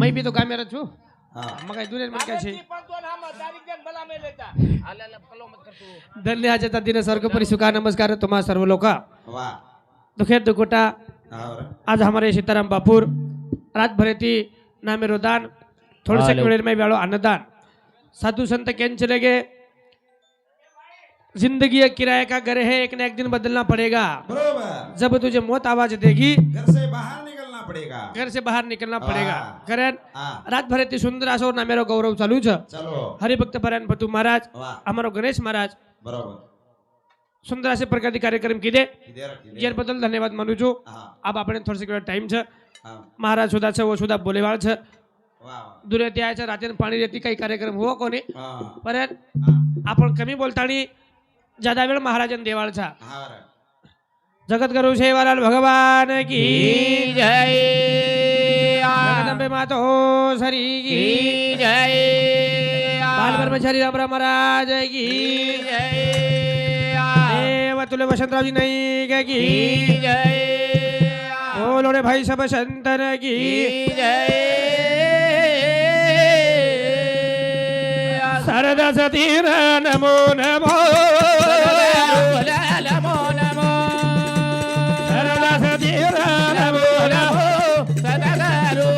मैं भी तो कामेरा छू हा मग काय दुनिया मध्ये काय छे ती पण दोन आम्हा तारीख देन भला मे लेता आल्याला कलो मत करतो धन्यवाद दिन सर्ग परिसुका नमस्कार तुम्हा सर्व लोक वा दुखेत दुकोटा हा बरं. आज हमारे सीताराम बापूर रात भरेती नामे रोदान थोड़े से वेळे में व्यालो अन्नदान साधु संत कहने चले गए जिंदगी एक किराए का घर है एक न एक दिन बदलना पड़ेगा बरोबर जब तुझे मौत आवाज देगी घर से बाहर निकलना पड़ेगा घर से बाहर निकलना पड़ेगा वा. कारण हा रात भरेती सुंदर असो नामेरो गौरव चालू छ चलो हरिभक्त परायण पतू महाराज वा हमारो गणेश महाराज बरोबर सुंदर असे प्रकारचे कार्यक्रम किदे किती यार बदल धन्यवाद मानू छू हा अब આપણે થોડો સે टाइम છે हा महाराज सुधा છે वो सुधा बोलेवाळ છે वा दुरे ते आहे रात्री पाणी देती काही कार्यक्रम हो कोणी हा परत आपण कमी बोलतानी ज्यादा वेळ महाराजन देवाळचा हा बरं. जगद्गुरु शेवालाल भगवान की जय जगदंबे माता हो सरी की जय बाल ब्रह्मचारी रामराव महाराज की देव तुले वसंतराव जी नहीं की जय बोलो रे भाई सब संतन की जय सरदा सतीर नमो नमो नमो नमो सरदा सतीर नमो नमो सदागरु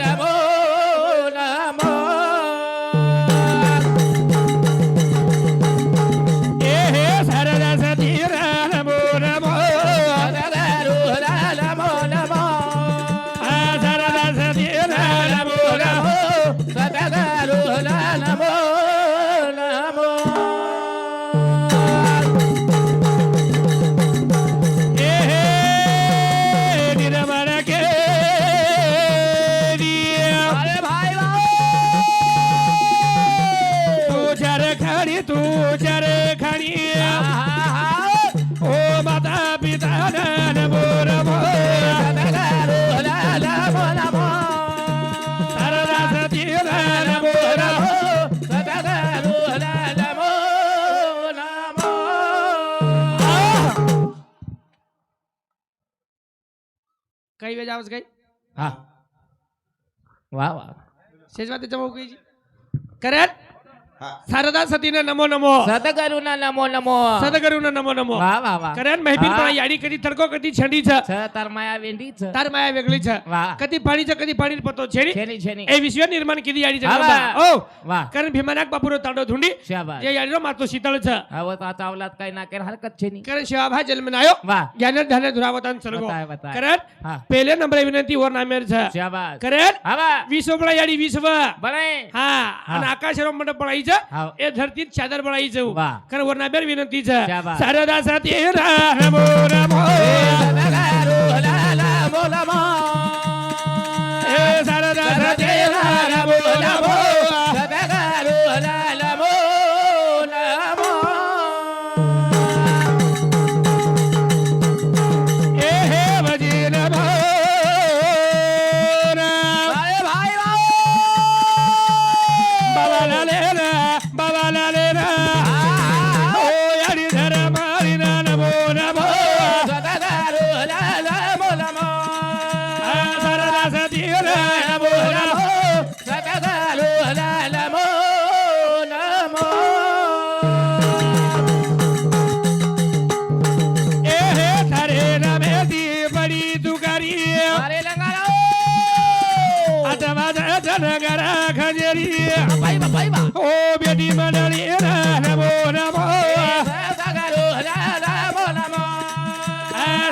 नमो नमो हे सरदा सतीर नमो नमो सदागरु नमो नमो सरदा सतीर नमो नमो सदागरु नमो नमो हे निर्मल के दिया अरे भाई तू चर खड़ी ओ माता पिता नमो नमो नमो नमो सरदा सतीर नमो नमो सदागरु नमो नमो काही वेळ आवाज काही हा वाह वाह शेजवा त्याच्या भाऊ काही करत हा शारदा सतीने नमो नमो सदागरु नमो नमो सदगुरुन नमो नमो वाह वाह वाह करत महफिल पण याडी कधी तडको कधी छंडी छ छ तर माया वेंडी छ तार माया वेगळी छ वाह कधी पाणीचं कधी पाणी पतो छेडी छेनी छेनी ए विश्व निर्माण किती याडी हा, जगदंबा वाह. ओ वाह कारण भीमानाक बापूर तांडव धुंडी शाबास जे याडीरो मातो शीतळ छ अव आता अवलाद काही ना कर हरकत छेनी कारण शिवाभा जन्म नायो वाह ज्ञान ध्यान धुरावतान सर्व बताय बताय करत हा पहिले नंबर विनंती वर नामेर छ शाबास करत हवा विसोबळा याडी विसव बने हा आणि आकाशराव मंडप पडायचं हाव ए धरतीत चादर पडायचं वाह. कारण वर नामेर विनंतीचं शाबास. शारदा सतीर नमो नमो सदागरु नमो नमो हे शारदा सतीर नमो नमो सदागरु नमो नमो हे भजी नमो अरे भाई बाबा ले ना ओ याडी धर मारी नमो नमो सदागरु नमो नमो शारदा सतीर नमो नमो सदागरु नमो नमो हे थारे नमे दी बडी तुकारी अरे लंगारो आता माझा जनगरा खजेरी भाई बा ओ बेटी मंडळी नमो नमो सदागरु नमो नमो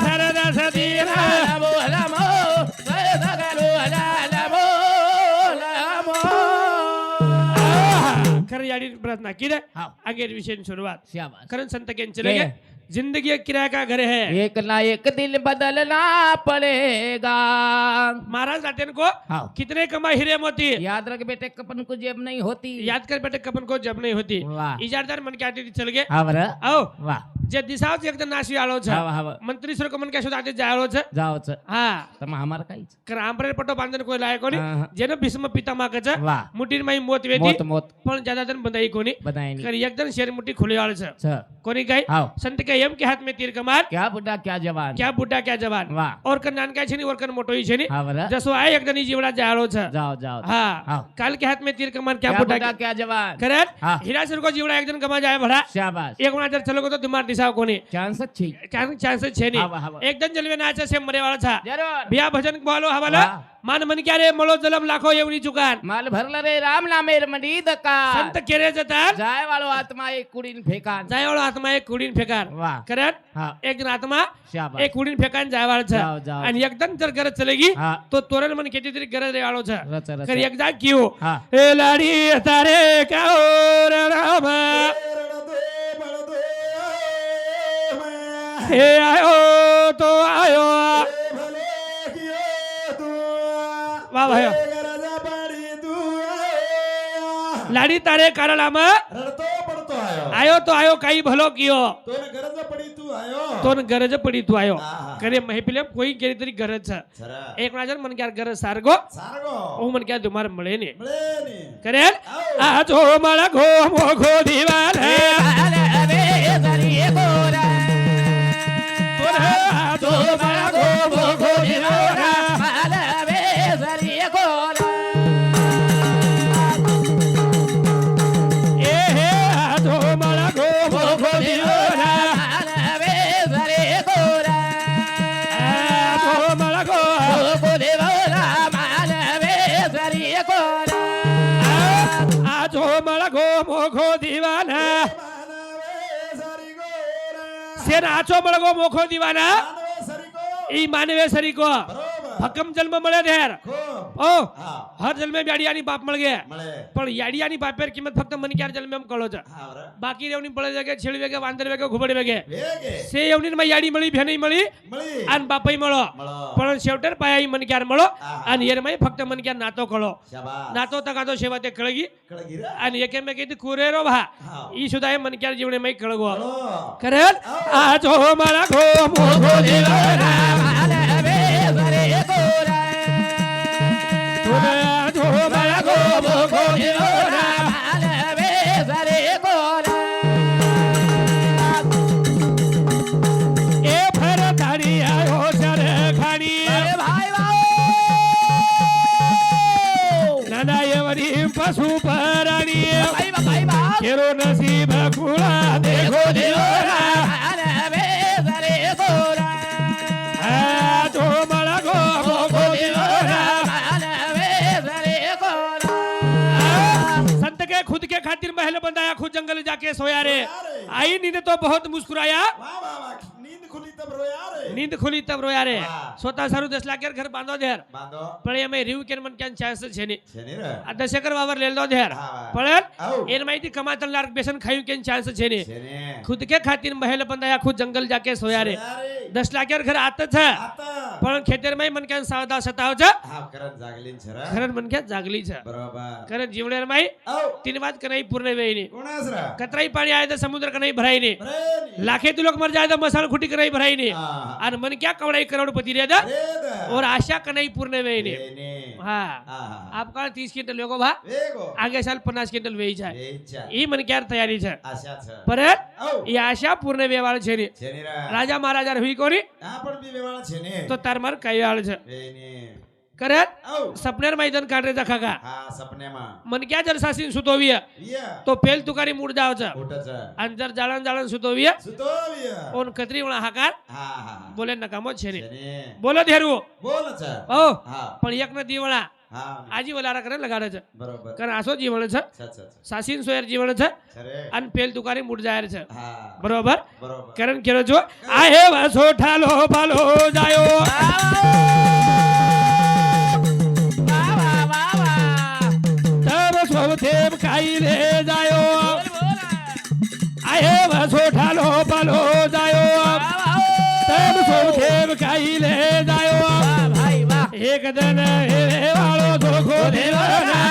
शारदा सतीर नमो नमो सदागरु नमो नमो खरं याडी प्रार्थना किती हाव. अगेर विषय सुरुवात शाबाश कारण संत केंचे लगे जिंदगी एक किराया का घर है एक ना एक दिन बदलना पड़ेगा महाराज लाटेन को हाँ कितने कमाई हीरे मोती याद रख बेटे कपन को जेब नहीं होती याद कर बेटे कपन को जब नहीं होती वाह इजारदार मन के आते चल गए हाँ बरं आओ वाह जे दिसाव एकदम नाशी आलो छ हाँ हाँ मंत्री सर को मन के आते जाळो छ जाओ च हा तर मग आम्हाला काहीच कर आंबरे पटो बांधन कोई लाय कोणी हाँ, हाँ. जेनो भीष्म पिता मागच वाह मुठीन माई मोत वेती मोत मोत पण ज्यादा जन बंदाई कोणी बताय कर एकदम शेर मुठी खुली आळ छ छ कोणी काय हाव संत काय एम के हाथ में तीर कमान क्या बुढ़ा क्या जवान क्या बુઢા क्या जवान વાહ और कन नानका છે ની और कन मोटो છે ની હા બરા जसो आए एक दनी जीवड़ा जाळो છે जाओ जाओ हाँ हाँ। काल के हाथ में तीर कमान क्या क्या बુઢા बुढ़ा क्या जवान करेक्ट हाँ। हीरासर को जीवड़ा एक दिन कमा जाए भड़ा शाबाश एक वणा जर चलो तो दिमाग दिशा कोनी चांस अच्छी चांसेस છે ની હા, હા। એક દન જલવે નાચે છે મરે વાળા છે जरूर ભિયા भजन બોલો हवाला વાહ। मान मन क्या रे मलो जलम लाखो एवनी चुकान माल भरला रे राम नामेर मंडी दकान संत केरे जतान जाय वालो आत्मा एक कुड़ीन फेकान जाय वाळो आत्मा एक कुडीन फेकार वाह करेक्ट हाँ एक दिन आत्मा शाबाश एक कुडीन फेकान जाय वाळो છે जाओ, जाओ। आणि एकदम जर गरज चलेगी हाँ तो तोरण मन खेती तरी गरज रे वाळो છે रचा कर रचा एकदा कियो हाँ ए लाडी तारे का और राम हे आयो तो आयो वाह भाई लाडी तारे काढलामा आयो तो आयो काही भलो कियो तो गरज पडी तू आयो करे महफिले कोई केली तरी गरज છે एक नाजर मन क्या गरज सारगो ओ मन क्या तुम्हार મળે ने करे आ जो मला घो मोघो दीवाल है तो मला घो मोघो दीवाल है ए हे आ जो मला घो मोघो दीवाल है आ जो मला घो आ जो मला घो मोघो दीवाल है सेन आचो मला घो मोघो दीवाल है ई मानवे सरी को भक्कम जन्म મળે ધેર ઓ હર જન્મે યાડિયાની બાપ મળ ગયા પણ યાડિયાની બાપેર કિંમત ફક્ત મને ક્યાર જન્મે એમ કળો છે બાકી રેવની પડે જગે છેડી વેગે વાંદર વેગે ઘુબડ વેગે સે એવની માં યાડી મળી ભેની મળી આન બાપઈ મળો પણ શેવટર પાયા મને ક્યાર મળો અને યરમાઈ ફક્ત મને ક્યાર નાતો કળો નાતો તકાતો સેવા તે કળગી અને એકે મે કીધું કુરેરો ભા ઈ સુધાય મને ક્યાર જીવણે મઈ કળગો કરે આ જો મારા ઘો મોઘો દેવાના पशु पराणी केरो नसीब खुला देखो देवरा जो मला गो मोघो देवरा संत के खुद के खातिर महल बंधाया खुद जंगल जाके सोया रे आई नींद तो बहुत मुस्कुराया नींद खुली तब रोया रे स्वतः सारू 10 लाख घर बांधो देर पण एमे रिव केन मन क्यान चान्स छे ने आ 10 एकर वावर ले लो देर पण एन माहिती कमातन लाख बेसन खायू केन चान्स छे ने खुद के खातिर महल बंधाया खुद जंगल जाके सोया रे 10 लाख घर आत छ पण खेतर में मन क्यान सावधा सताव छ खरन मन क्यान जागली छ खरन जीवणेर माई तीन बात कनाई पूर्ण वेईनी कतराई पाणी आए तो समुद्र कनाई भराई ने लाखे तू लोग मर जाए तो मसाल खुटी कनाई भराई ने और मन क्या कवड़ाई करोड़पति रे दा और आशा कनाई पूर्ण वेईनी हाँ आपका 30 क्विंटल वेगो भा आगे साल 50 क्विंटल वेई जाए ई मन क्या तैयारी छे पर ये आशा पूर्ण वेवाळ छे ने राजा महाराजा हुई कोनी तो तारमार कईवाळ छे करे सपनेर मैदान काढरे जा खागा मन क्या जर सासीन सुतोविया तो पेल तुकारी मूड जाव छ आणि जर जाळण जाळण सुतोविया ओन कतरी वळा हाकार बोले नकामो छे ने बोलो धेरू ओ पण एक न दिवळा आजी वलारा करे लगाडे छ कारण आसो जीवन छ सासीन सोयर जीवन छ आणि पेल तुकारी मूड जायर छ बरोबर कारण केरो जो आहे वासो ठालो बालो जायो देव काई ले जायो आए वसो ठालो पालो जायो तब सो देव काई ले जायो एक दिन हे वालो धोखो देवना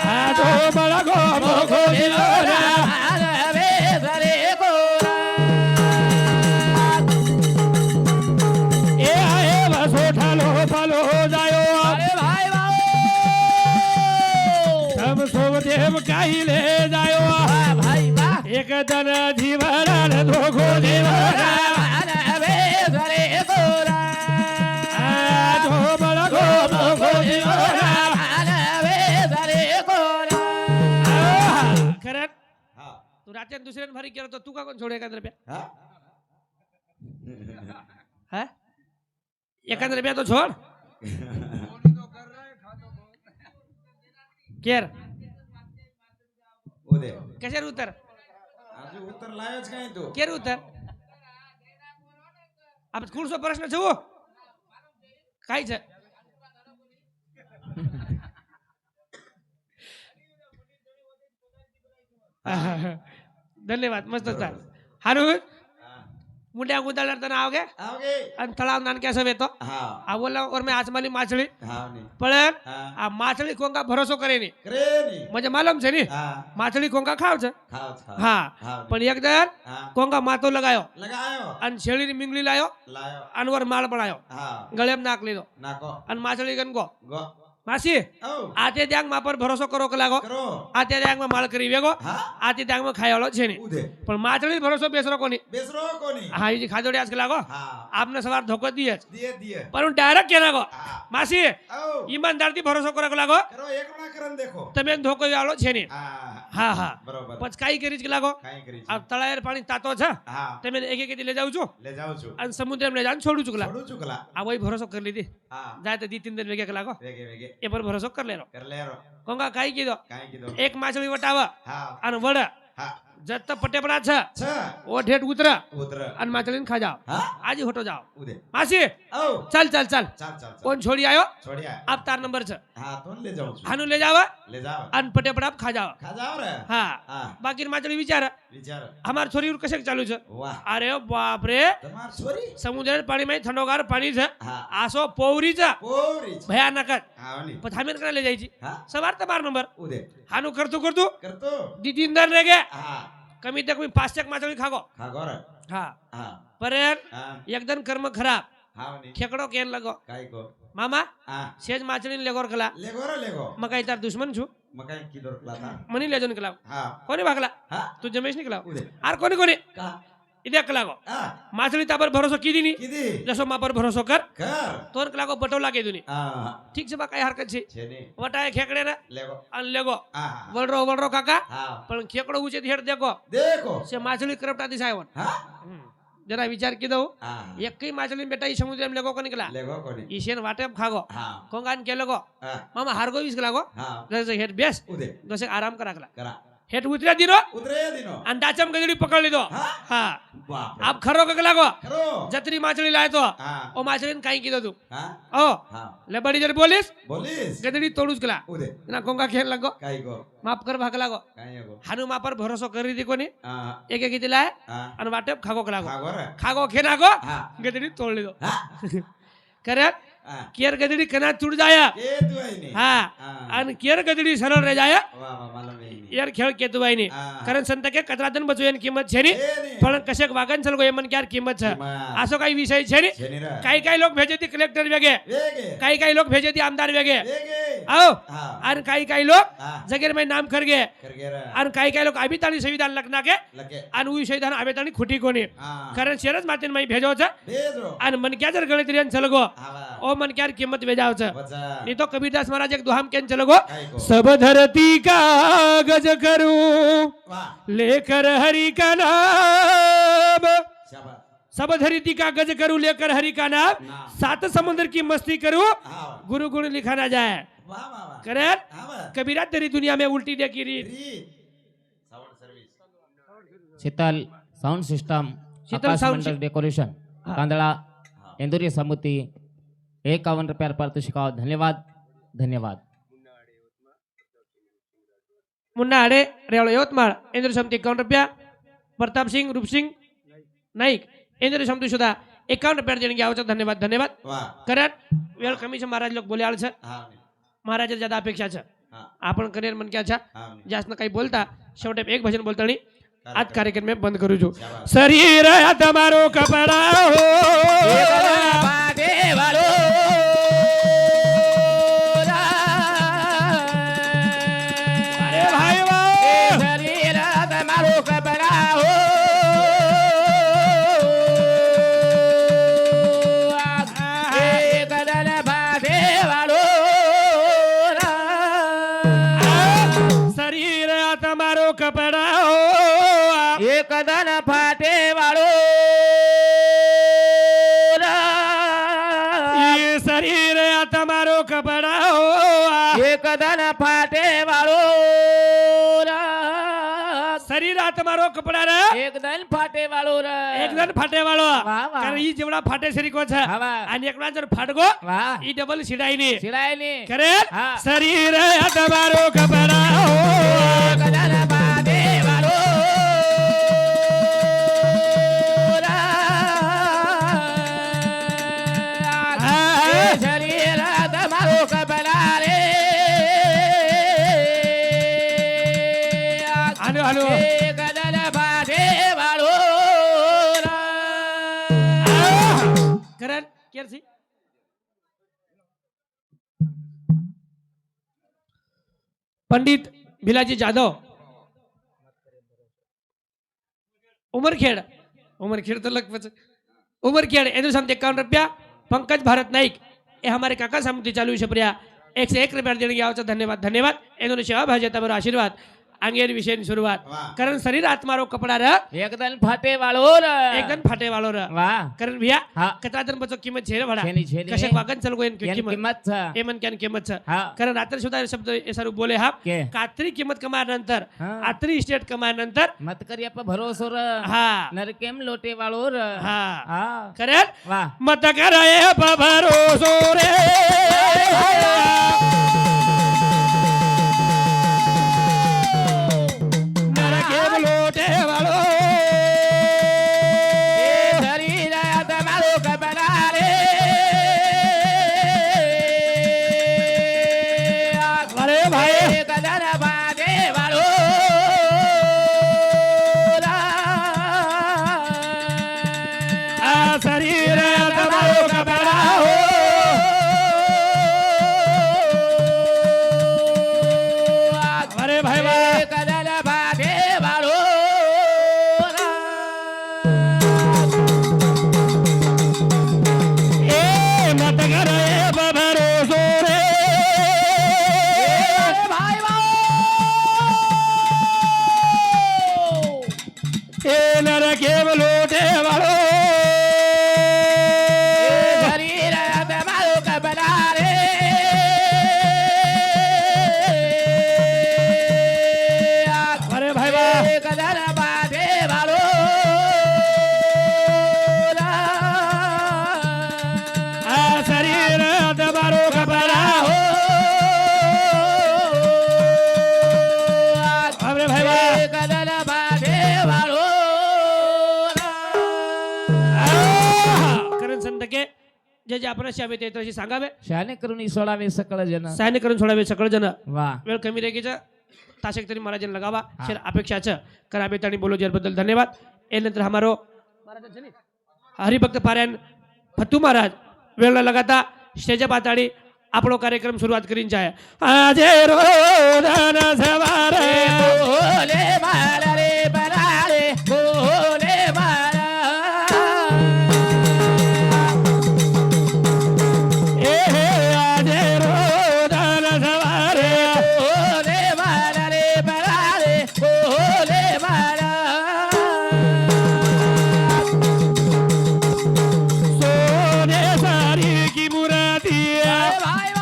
आ तो बड़ा गो धोखो देवना ए आए वसो ठालो पालो जायो देव काई ले जायो भाई वाह एक जण जीवनाला दोघो जीवना धोबळ गो दोघो जीवना खरं हा तू रात्री दुसऱ्याने भारी केलं तर तू का कोण सोडे एखाद रुपया हा हा एखाद रुपया तो छोड केर उदे कशावर उतर આજે ઉત્તર લાયો જ કાંઈ તું કેર ઉतर આપણે કુણસો પ્રશ્ન છે કાઈ છે ધન્યવાદ મસ્ત હતા હારું मुंड्या गुंडाळल्यावर तर नाव घे આવગે आणि तळाव नानक्या सव येतो હા आ बोलला और मी आसमानी माछळी હા ની पण હા आ माछळी कोंका भरोસો करे नी કરે ની म्हणजे मालूम છે ની હા माछळी कोंका खाव છે ખાવ ખાવ હા હા પણ એક દર હા કોંકા માતો લગાયો લગાયો અને શેળીની મીંગલી લાયો લાયો અનવર માળ બનાયો હા ગળેમ નાક લીધો નાકો અને માછળી ગનગો ગો માસી ઓ આતે દ્યાંગ માં પર ભરોસો કરો કે લાગો કરો આતે દ્યાંગ માં માળ કરી વેગો હા આતે દ્યાંગ માં ખાયાળો છે ની ઉદે પણ માછળી ભરોસો બેસરો કોની બેસરો કોની હા એ ખાધોડી આજ કે લાગો હા આપને સવાર ધોકો દીએ દિયે દિયે પણ ડાયરેક્ટ કે લાગો હા માસી ઓ ઈમાનદારથી ભરોસો કરો કે લાગો કરો એકલા કરન દેખો તમે ધોકો આલો છે ની હા હા હા બરોબર પછી કાઈ કરી કે લાગો કાઈ કરી આ તળાયેર પાણી તાતો છે હા તમે એક એક લઈ જાવ છો લે જાઉં છું અને સમુદ્રમાં લઈ જાવ છોડું છું કલા છોડું છું કલા આ વહી ભરોસો કરી લીધી હા જાય તો દી તીન દિન વેગે કે લાગો વેગે વેગે એ પર ભરોસો કરી લેરો કર લેરો કોંગા કાઈ કીધો કાઈ કીધો એક માછલી વટાવા હા અને વડ હા જત પટેપડા છે છ ઓ ઠેઠ ઉતર ઉતર અને માછલીને ખા જાઓ હા આજે હોટો જાઓ ઉદે માસી ઓ ચાલ ચાલ ચાલ ચાલ ચાલ ચાલ કોણ છોડી આવ્યો છોડ્યા આપ તાર નંબર છે હા તો લે જાઉં છું આનું લઈ જાવ લે જાવ અને પટેપડા ખા જાઓ ખા જાવ રે હા હા બાકી માછલી વિચાર વિચાર અમાર છોરી કશે ચાલુ છે વાહ અરે બાપ રે તમાર છોરી સમુદ્ર પાણીમાં ઠંડોગાર પાણી છે હા આસો પોવરી છે પોરી છે ભયાનક જ હા ની પછી અમે કને લઈ જાય છે હા સવાર તમાર નંબર ઉદે હાનું કરતું કરતું કરતો દીદી અંદર રહે ગે હા કમી તક मी 5 માછલી ખાગો ખા ગોર હા હા પરેર હા એકદમ કર્મ ખરાબ હા ની ખેકડો કેન લગો કાઈ કો મામા હા સેજ માછલી લેગોર કલા લે ગોર લે ગો મકાઈ તાર દુશ્મન છું મકાઈ કીધો કલા મની લેજો નિકલાવ હા કોની ભાગલા હા તું જમેશ નિકલાવ ઉદે આર કોની કોની કા ઇદે કલાગો હા માછલી તા પર ભરોસો કીધી ની કીધી જસો મા પર ભરોસો કર કર તોર કલાગો બટો લાગે દુની હા ઠીક છે બા કઈ હરકત છે છે ની વટાય ખેકડે ને લે ગો અને લેગો હા વળરો વળરો કાકા હા પણ ખેકડો ઊંચે હેડ દેખો દેખો સે માછલી કરપટા દિશા આવ્યો હા જરા વિચાર કીધો હા એક કઈ માછલી બેટા ઈ સમુદ્ર લેગો કો નીકળા લે ગો કોની ઈ શેન વાટે ખાગો હા કોંગાન કે લેગો હા મામા હારગો વિસ લાગો હા જસે હેડ બેસ ઉદે જસે આરામ કરા કલા કરા હેડ ઉતર્યા દીનો ઉતરે દીનો અને દાચમ ગજડી પકડ લીધો હા હા બાપ આપ ખરો કે લાગો ખરો જતરી માછલી લાય તો હા ઓ માછલીને કાઈ કીધો તું હા ઓ હા લેબડી જર બોલીસ બોલીસ ગજડી તોડું જ કલા ઉદે એના કોંગા ખેલ લાગો કાઈ ગો માફ કર ભાગ લાગો કાઈ ગો હાનુ મા પર ભરોસો કરી દી કોની હા એક એક કીધી લાય હા અને વાટે ખાગો કલાગો ખા ગોર ખાગો ખે નાગો હા ગજડી તોડ લીધો હા કરે હા કેર ગજડી કના ચૂડ જાયા કે તું આઈ ની હા હા અને કેર ગજડી સરળ રહી જાયા વાહ વાહ માલમ એ ની યાર ખેળ કેતુભાઈ ની હા. કારણ સંત કે કતરાદન બચો એની કિંમત છે ની છે ની પણ કશેક વાગન ચલ ગયો એમન ક્યાર કિંમત છે કિંમત. આસો કઈ વિષય છે ની છે ની રે કઈ કઈ લોક ભેજે તી કલેક્ટર વેગે વેગે કઈ કઈ લોક ભેજે તી આમદાર વેગે વેગે આવો હા અને કઈ કઈ લોક હા જગેર में नाम करगे કરગે રે અને કઈ કઈ લોક આબિતાની સંવિધાન લખના કે લગે અને ઉઈ સંવિધાન આબિતાની ખોટી કોની હા કારણ શેરજ માતીન માં ભેજો છે બેજો અને મન ક્યાં જર ગણિત રેન ચલગો હા વાહ ओ मन क्यार कीमत बेजाव છે વચા नहीं तो कबीरदास महाराज एक दुहाम केन चलगो કાઈ ગો सब धरती का गज करूं વાહ लेकर हरि का नाम શાબાશ सब धरती का गज करूं लेकर हरि का नाम નામ. सात समुद्र की मस्ती करूं હા गुरु गुण लिखा ना जाए વાહ વાહ વાહ करे હા વાહ कबीरा तेरी दुनिया में उल्टी देखी रीत રીત sound service Sheetal sound system Sheetal Akash sound मंडल डेकोरेशन हाँ. कांदड़ा હા इंदुरी समिति 51 रुपया पारितोषिक धन्यवाद धन्यवाद मुन्ना आडे रेवळ यवतमाळ इंद्र समिती 51 रुपया प्रताप सिंह रूपसिंग नाईक इंद्र समिती सुद्धा 51 रुपया देणगी आवश्यक धन्यवाद धन्यवाद વાહ करत वेळ कमी છે महाराज लोक बोले आळ છે હા ની महाराज ज्यादा अपेक्षा છે હા आपण करियर मन क्या છે હા ની जास्त काही बोलता शेवटे एक भजन बोलता आणि आज कार्यक्रम में बंद करू છું શાબાશ શરીર તમારો કપડા હો અરે ભાઈ વાહ! શરીર આ તમારો કપડાઓ એક ધન ફાટે વાળો શરીર આ તમારો કપડા રે એક ધન ફાટે વાળો એકદમ ફાટે વાળો વાહ, વાહ. કારણ ઈ જેવડા ફાટે શરીકો છે હા, વાહ. અને એકલા જર ફાટગો વાહ ઈ ડબલ સિડાઈ ની સિલાય ની કરે હા. શરીર આ તમારો કપડાઓ એક ધન ફાટે વાળો શરીર તમારો કપડા રે હાલો હાલો એક ધન ફાટે વાળો કરણ કેરસી પંડિત ભીલાજી જાદવ उमरखेड़ तो लग पच उमरखेड़ एनु साम 51 रुपया पंकज भारत नाइक ए हमारे काका सामती चालू છે પ્રિયા 101 रुपया देणगी आवचा धन्यवाद धन्यवाद एनु सेवा भाजे તમારો આશીર્વાદ આંગેર વિષયની શરૂઆત વાહ. કરણ શરીર આત્મારો કપડા રે એક ધન ફાટે વાળો એકદમ ફાટે વાળો રે વાહ કરણ ભैया હા. કતરા ધન બચો કિંમત છે રે ભડા છેની, છેની. કશક વાગન ચલ ગોયન એની કિંમત કિંમત છે એ મન ક્યાની કિંમત છે હા. કરણ રાત્રે સુધા શબ્દ એ સારું બોલે હા કે? કાતરી કિંમત કમાયા નંતર હા. આતરી સ્ટેટ કમાયા નંતર મત કરી આપે ભરોસો હા નર કેમ લોટે વાળો હા હા કરણ વાહ મત કરે ભરોસો રે નરકે લોટે વાળો તમારો કપડા રે અરે ભાઈ કદર બાજે વાળો આ શરીર તમારો કપડા હો અરે ભાઈ વાહ કદર બાજે વાળો એ મત કરે ભરોસો રે ભાઈ એ નરકે લોટે વાળો શરીર તમારો કપડા રે અરે ભાઈ વાહ કદર બાજે વાળો આ શરીર તમારો કપડા હો અરે ભાઈ વાહ કદર બાજે વાળો करण संत के जे जे आपण शावे ते तशी सांगावे शाने करून सोडावे सकळ जन सायने करून सोडावे सकळ जन वा वेळ कमी रेगीचा ताशक तरी महाराजन लगावा शेर अपेक्षा छ कराबे तणी बोलो जर बद्दल धन्यवाद ए नंतर हमारो महाराज છે ને હરિભક્ત પારાયણ ફતુ મહારાજ વેળ લગાતા સ્ટેજ પાતાડી આપણો કાર્યક્રમ શરૂઆત કરીને જાય આજે રોદન સવારે બોલે મારા રે બરારે બોલે મારા એ આજે રોદન સવારે બોલે મારા રે બરારે બોલે મારા સોને સારી કી મુરાદી ભાઈ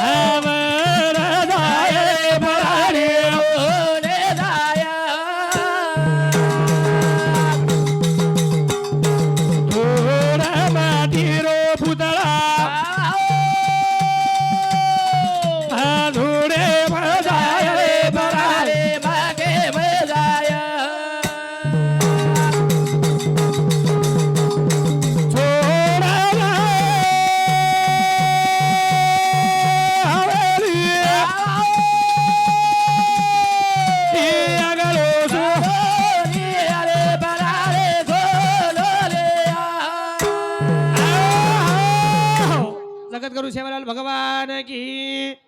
અમરદાય ભરાડી બોલે દાયા ધોરા માટીરો પૂતળા ધોળે ભરાય ભરાય રે માગે મજાયા છોડા હવેલી એ આગળ છો અરે બરારે ગોલો લે જગત ગુરુ સેવાલાલ ભગવાન કી